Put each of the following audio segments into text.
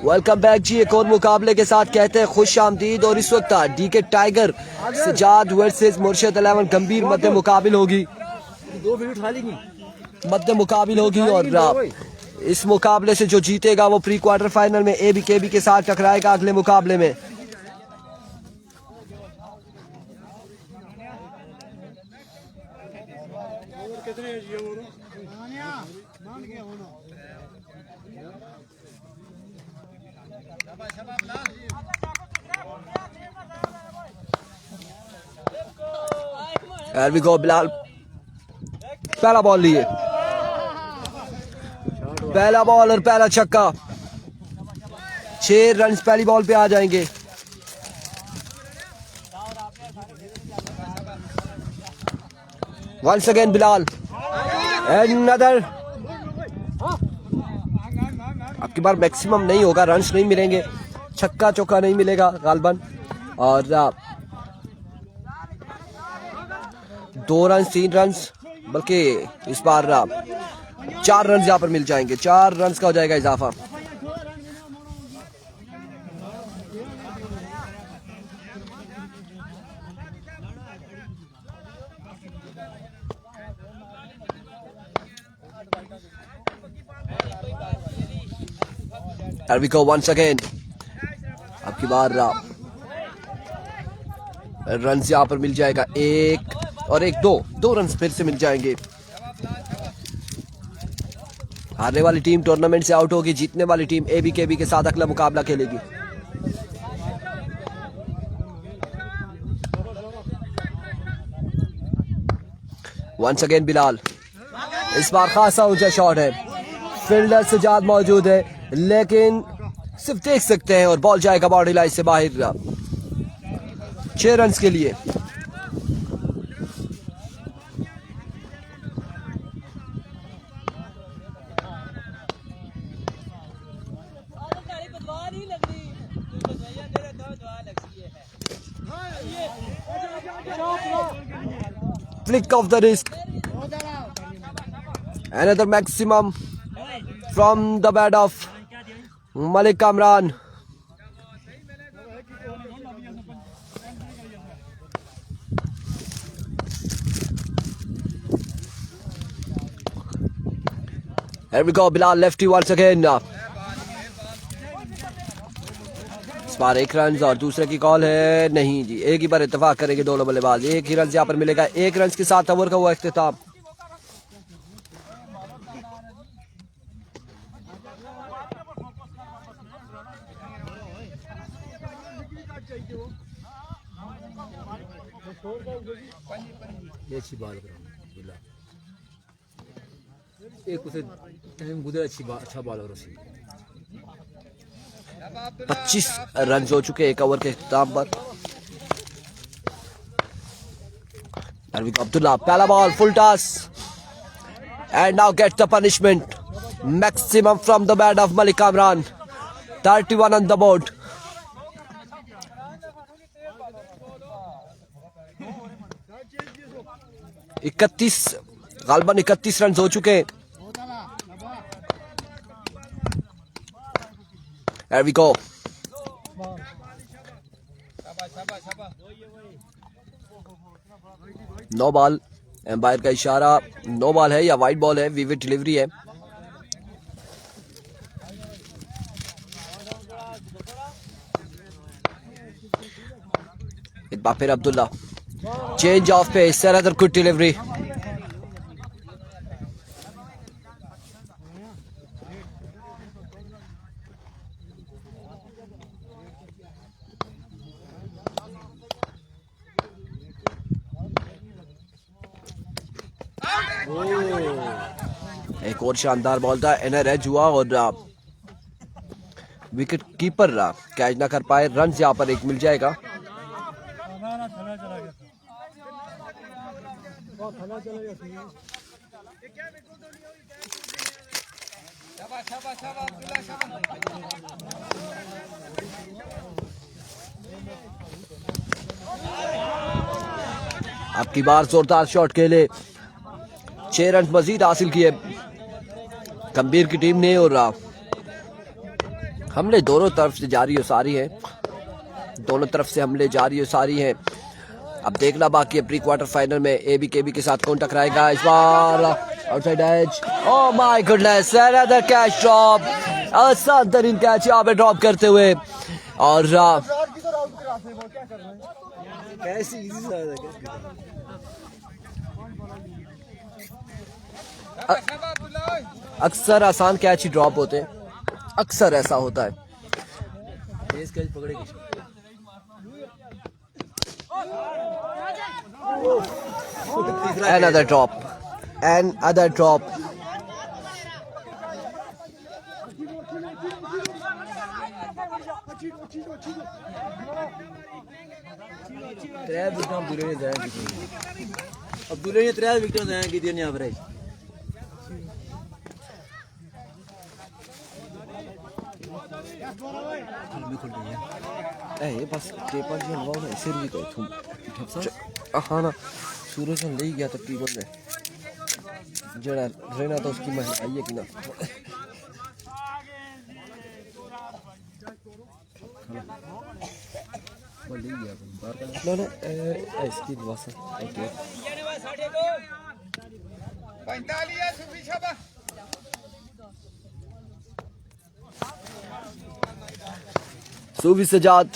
Welcome back जी। एक और मुकाबले के साथ कहते हैं खुश आमदीद। और इस वक्त डीके टाइगर सजाद वर्सेस मुर्शिद 11 गंभीर मध्य मुकाबिल होगी और इस मुकाबले से जो जीतेगा वो प्री क्वार्टर फाइनल में ABKB के साथ टकराएगा अगले मुकाबले में। Here we go, बिलाल पहला बॉल लिए, पहला बॉल और पहला छक्का। 6 रन पहली बॉल पे आ जाएंगे। Once again Bilal, another. आपकी बार मैक्सिमम नहीं होगा, रन्स नहीं मिलेंगे, छक्का चौका नहीं मिलेगा गालबन। और 2 रन 3 रन बल्कि इस बार 4 रन यहाँ पर मिल जाएंगे। 4 रन का हो जाएगा इजाफा। Here we go once again। आपकी बार रन यहाँ पर मिल जाएगा 1 और 1 2 रन फिर से मिल जाएंगे। हारने वाली टीम टूर्नामेंट से आउट होगी, जीतने वाली टीम ABKB के साथ अगला मुकाबला खेलेगी। वंस अगेन बिलाल, इस बार खासा ऊंचा शॉट है, फील्डर सजाद मौजूद है लेकिन सिर्फ देख सकते हैं और बॉल जाएगा बाउंड्री लाइन से बाहर। 6 रन के लिए। Flick of the wrist. Another maximum from the bat of Malik Kamran. Here we go, Bilal lefty once again. इस बार 1 रन और दूसरे की कॉल है नहीं जी, एक ही बार इत्तेफाक करेंगे दोनों बल्लेबाज। 1 ही रन यहाँ पर मिलेगा। 1 रन के साथ ओवर का हुआ इख्तिताम। अच्छा बॉलर 25 रन हो चुके 1 ओवर के इख्तिताम पर। अब्दुल्ला पहला ball full toss and now get the punishment maximum from the bat of Malik Kamran. 31 on the board. गालबन 31 रन हो चुके हैं। There we go। No ball, umpire का इशारा। नो बॉल है या वाइड बॉल है, विविड डिलीवरी है। एक बार फिर Abdullah, change of pace, another good delivery. एक और शानदार बॉल था, इनर एज हुआ और विकेट कीपर कैच ना कर पाए। रन यहाँ पर 1 मिल जाएगा। आपकी बार जोरदार शॉट खेले, 6 रन मजीद हासिल किए गंभीर की टीम ने और हमले दोनों तरफ से जारी और सारी है, दोनों तरफ से हमले जारी और सारी है। अब देखना बाकी है प्री क्वार्टर फाइनल में ABKB के साथ कौन टकराएगा। इस बार outside edge, oh my goodness, another catch drop, आसान तरीन कैच यहाँ पे ड्रॉप करते हुए। और अक्सर आसान कैच ही ड्रॉप होते हैं, अक्सर ऐसा होता है। Another drop, another drop. Abdullah ने 3 विकेट जाया की थी एवरेज। ये बस टेपर जो हलवा ना इसे भी तो तुम हाँ ना सूरज ने ले गया तकरीबन में जरा रहना तो उसकी मही आई है कि ना। ना ना इसकी वासा ओके सूफी सजाद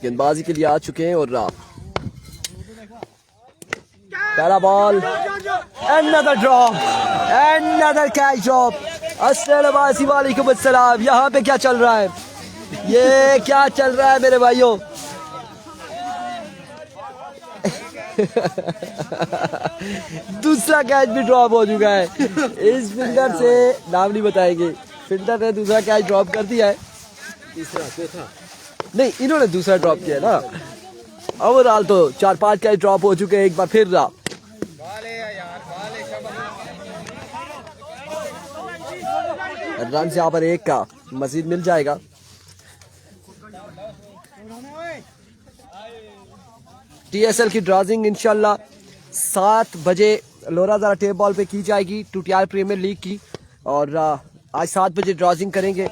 गेंदबाजी के लिए आ चुके हैं और पहला ball, another drop, another catch drop। अस्सलाम वालेकुम अस्सलाम। यहाँ पे क्या चल रहा है, ये क्या चल रहा है मेरे भाइयों। दूसरा कैच भी ड्रॉप हो चुका है। इस फील्डर से नाम नहीं बताएंगे, फील्डर ने दूसरा कैच ड्रॉप कर दिया है। तीसरा चौथा नहीं, इन्होंने दूसरा ड्रॉप किया ना। ओवरऑल तो 4-5 कैच ड्रॉप हो चुके हैं। एक बार फिर रन यहाँ पर एक का मजीद मिल जाएगा। TSL की ड्राजिंग इंशाल्लाह 7 बजे लोरा ज़रा टेप बॉल पे की जाएगी, टूटियाल प्रीमियर लीग की। और आज 7 बजे ड्राजिंग करेंगे।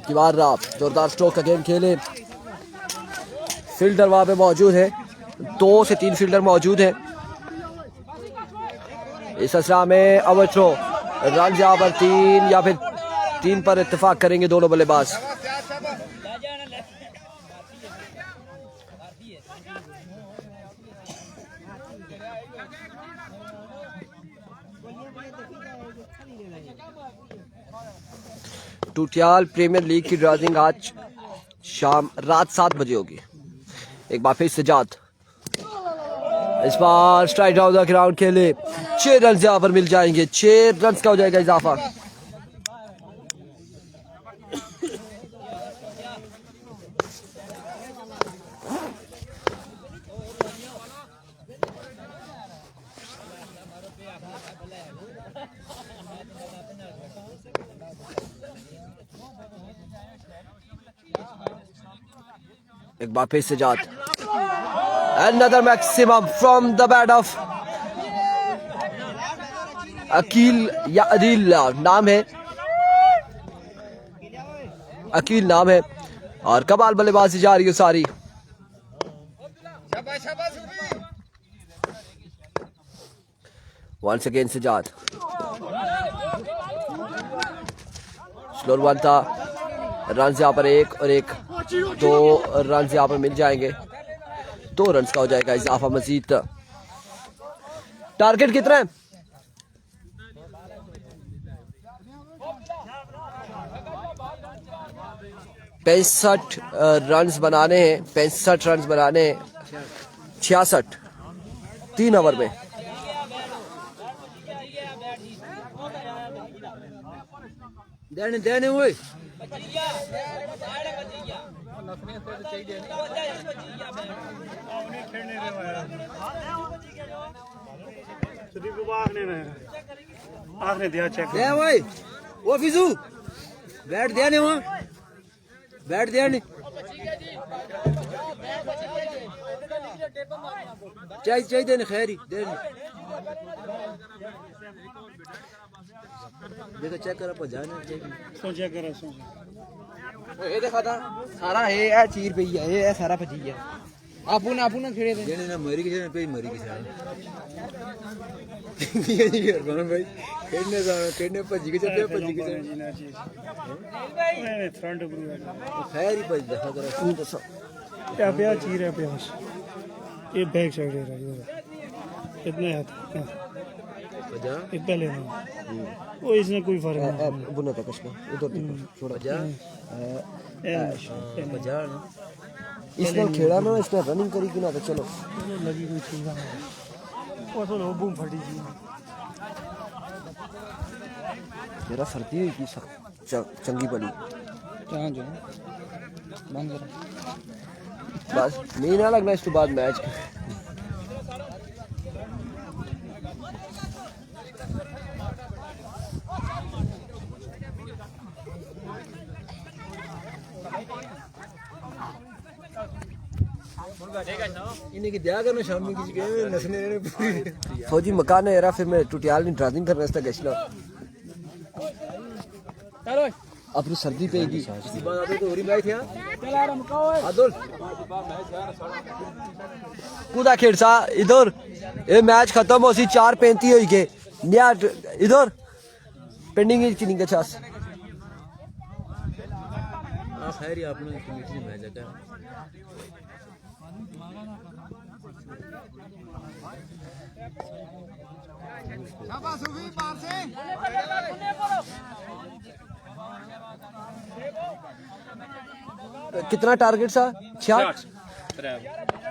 की बार जोरदार स्ट्रोक का गेम खेले। फील्डर वहां पे मौजूद है, 2 से 3 फील्डर मौजूद है। इस असला में अवचो रन यहाँ पर 3 या फिर 3 पर इत्तेफाक करेंगे दोनों बल्लेबाज। टूटियाल प्रीमियर लीग की ड्राजिंग आज रात 7 बजे होगी। एक बार फिर सजाद, इस बार स्ट्राइक डाउन द ग्राउंड खेले, 6 रन यहाँ पर मिल जाएंगे। 6 रन का हो जाएगा इजाफा। एक बार फिर Sajjad, another maximum from the bat of Aqeel या अदील नाम है, अकील नाम है। और कमाल बल्लेबाजी जा रही है सारी। Once again Sajad, slower one था। रन यहाँ पर 1 और 1, 2 रन यहाँ पर मिल जाएंगे। 2 रन का हो जाएगा इजाफा मजीद। टारगेट कितना है? 65 रन बनाने हैं, 65 रन बनाने हैं। 66 3 ओवर में। देने देने हुए आखने दिया चेक दे भाई वो फिजू बैठ देने वहाँ बैठ देने चाहिए चाहिए देने खैरी देने देखो चेक करो पर जाने चेक सो चेक करो सो ये देखा था सारा है चीर पई है ये सारा भजी है आपू ना खेड़े थे जेने ना मरी के पे मरी के साथ ये नहीं कर बन भाई खेलने भजी के चलते भजी के चलते जीना चीज नहीं फ्रंट ऊपर खैर ही भज देखा करो तू दसो क्या पे चीर है पे ये बैक साइड है इधर इतने हाथ भजा इतना लेना वो इसमें कोई फर्क नहीं बुना था कुछ उधर देखो छोड़ा भजा भजा ना इसने खेड़ा ना इसने रनिंग करी कि ना तो चलो लगी कोई चीज वो तो बूम फटी जी मेरा सर्दी हुई की चंगी पड़ी कहां जो बंद करो बस नहीं ना लगना इसके बाद मैच इन्हें की दिया करना शाम में किसी के नसने ने पूरी फौजी मकान है यार फिर मैं टुटियाल नहीं ड्राइविंग करना इसका गश्ला चलो अपनी सर्दी पेगी इसी बात आते तो और ही भाई थे आदुल कूदा खेड़सा इधर ये मैच खत्म हो सी 4:35 हुई के निया इधर पेंडिंग की नहीं गचास हां खैर ही आपने कमेटी में भेजा क्या शाबाश हुई पार से कितना टारगेट सा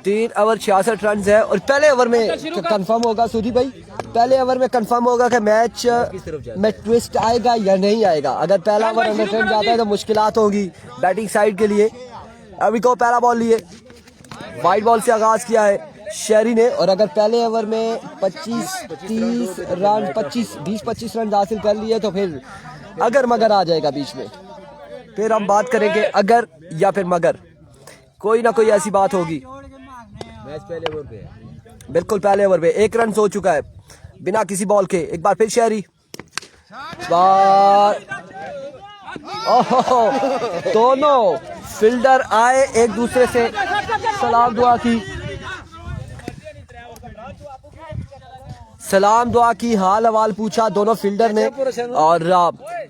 3 ओवर 66 रन है और पहले ओवर में कंफर्म होगा सूरी भाई पहले ओवर में कंफर्म होगा कि मैच में ट्विस्ट आएगा या नहीं आएगा अगर पहला ओवर अंडर ट्रेंड जाता है तो मुश्किलात होगी बैटिंग साइड के लिए अभी को पहला बॉल लिए वाइट बॉल से आगाज किया है शेरी ने और अगर पहले ओवर में 25-30 रन 20-25 रन हासिल कर लिए तो फिर अगर मगर आ जाएगा बीच में फिर हम बात करेंगे अगर या फिर मगर कोई ना कोई ऐसी बात होगी मैच पहले ओवर पे है बिल्कुल पहले ओवर पे 1 रन हो चुका है बिना किसी बॉल के एक बार फिर शेरी बार ओहो दोनों फील्डर आए एक दूसरे से सलाम दुआ की हाल हवाल पूछा दोनों फील्डर ने और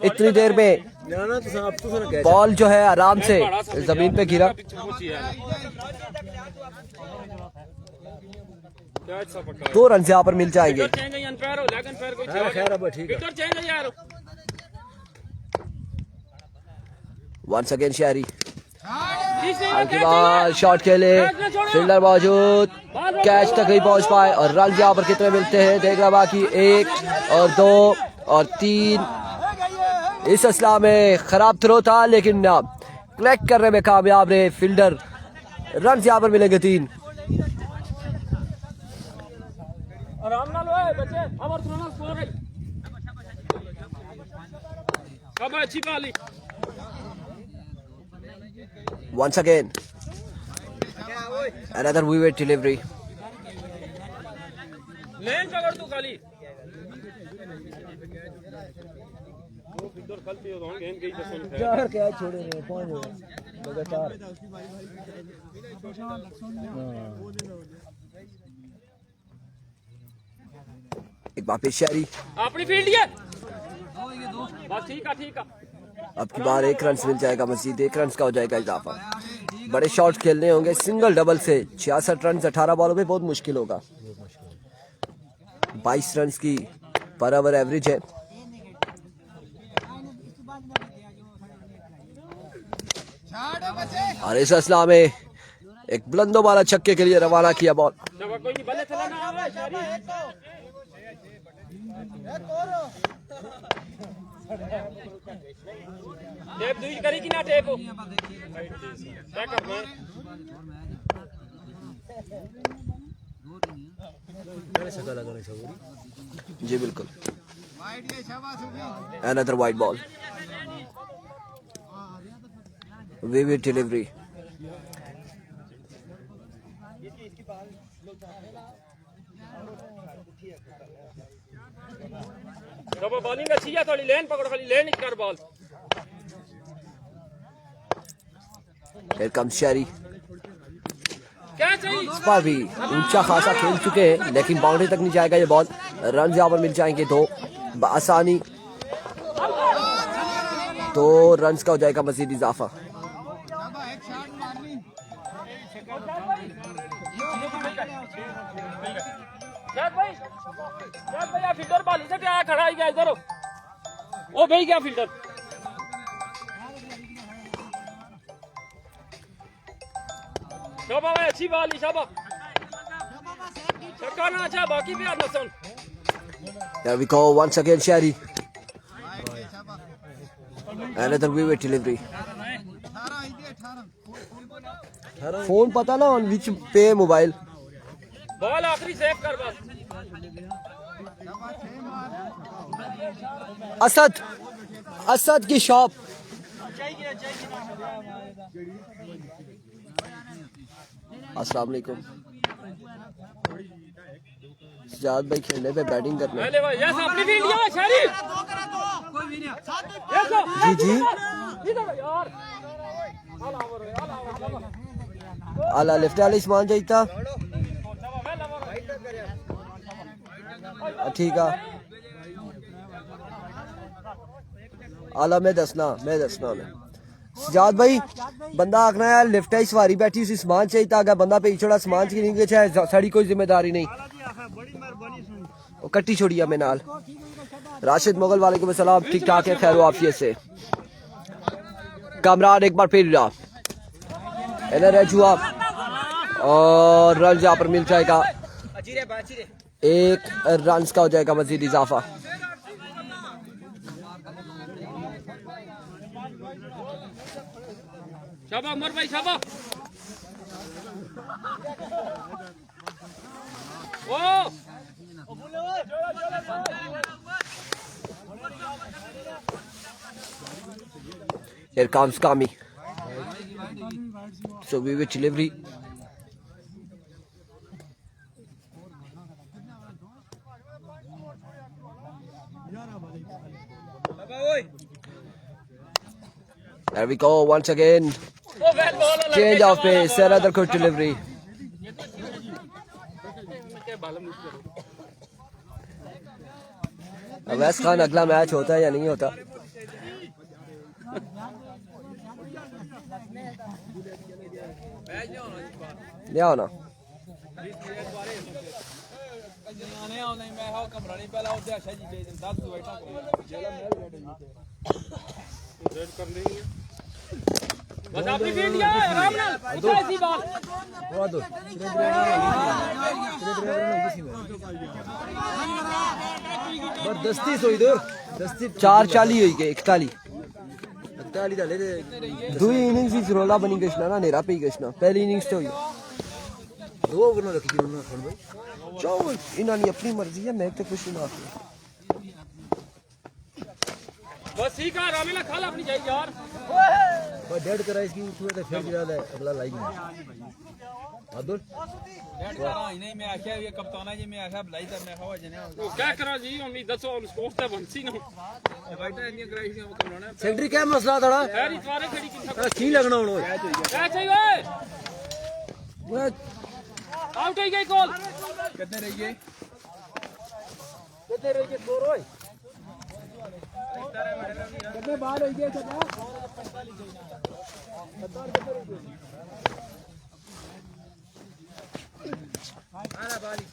इतनी देर में ना तो आप तो सुना बॉल जो है आराम से जमीन पे गिरा 2 रन यहाँ पर मिल जाएंगे खैर अब ठीक है वंस अगेन शेरी के बाद शॉट खेले फील्डर मौजूद कैच तक नहीं पहुंच पाए और रन यहाँ पर कितने मिलते हैं देख रहा बाकी 1 और 2 और 3 इस असला में खराब थ्रो था लेकिन कलेक्ट करने में कामयाब रहे फील्डर रन यहाँ पर मिलेंगे 3 आराम ना लो बच्चे अमर थ्रो स्कोर है कब अच्छी पाली once again another vivid delivery लेन पकड़ तू खाली चार क्या छोड़े रे 5 लगातार एक बार फिर शेरी अपनी फील्ड है बस ठीक है अब की बार 1 रन मिल जाएगा मजीद 1 रन का हो जाएगा इजाफा बड़े शॉट्स खेलने होंगे सिंगल डबल से 66 रन 18 बॉलों में बहुत मुश्किल होगा 22 रन की पर ओवर एवरेज है और इस असला में एक बुलंदो वाला छक्के के लिए रवाना किया बॉल कोई नहीं भले चला ना आवे टेप दूई करी कि ना टेप क्या करना जी बिल्कुल another wide ball vivid delivery जब बॉलिंग अच्छी है थोड़ी लेन पकड़ खाली लेन कर बॉल Here comes Sherry. क्या चाहिए इस पर भी ऊंचा खासा खेल चुके हैं लेकिन बाउंड्री तक नहीं जाएगा ये बॉल। रन यहाँ पर मिल जाएंगे 2 आसानी। 2 रन का हो जाएगा मजीद इजाफा। भैया फील्डर बॉल से क्या खड़ा ही गया इधर ओ भाई क्या फील्डर शाबाश अच्छी बॉल शाबाश छक्का ना अच्छा बाकी भी आना सुन There we go once again Sherry. Another vivid delivery. Phone पता ना on which pay mobile. Ball आखिरी सेव कर बस असद की शॉप। अस्सलाम वालेकुम। सजाद भाई खेलने पे बैटिंग करने। पहले भाई यस अपनी फील्ड या शरीफ जी जी इधर यार आला लेफ्ट वाले सामान चाहिए था। ठीक है आला मैं दसना सजाद भाई बंदा आखना है लिफ्ट है सवारी बैठी उसी सामान चाहिए था। अगर बंदा पे छोड़ा सामान की नहीं चाहे साड़ी कोई जिम्मेदारी नहीं वो कट्टी छोड़ी है मैं नाल। राशिद मुगल वालेकुम अस्सलाम ठीक ठाक है खैर आफियत से। कामरान एक बार फिर इधर है जुआ और रन यहाँ पर मिल जाएगा 1 रन का हो जाएगा मजीद इजाफा। शाबाश उमर भाई शाबाश ओ Here comes Kami. So we will delivery. There we go once again. Change of pace. Another good delivery. Awais Khan अगला मैच होता है या नहीं होता? ले आओ ना। बस अपनी फील्ड या आराम ना इधर ऐसी बॉल दस्ती सोई दो दस्ती 4-40 हुई के 41 41 डाले थे। दुई इनिंग्स ही रोला बनी गश्ना ना नेरा पे गश्ना पहली इनिंग्स तो हुई 2 ओवर रखी थी उन्होंने खान भाई। चलो इन्होंने अपनी मर्जी है मैं तो कुछ ना। बस ठीक है आराम ना खाला अपनी जाए यार और डेड करा इसकी छुए तो फिर गिरा दे अगला लाइन में अब्दुल डेड करा ही नहीं मैं आख्या ये कप्तान है जी मैं आख्या भलाई तर मैं हवा जने वो क्या करा जी उम्मीद दसो हम स्कोर से बंसी ना बेटा इतनी कराई से वो करना सेक्रेटरी क्या मसला थोड़ा खैर इस बारे खड़ी की की लगना हूं क्या चाहिए आउट हो गई कॉल कितने रह गए स्कोर होए कितने बाल हो गए चला आला बाली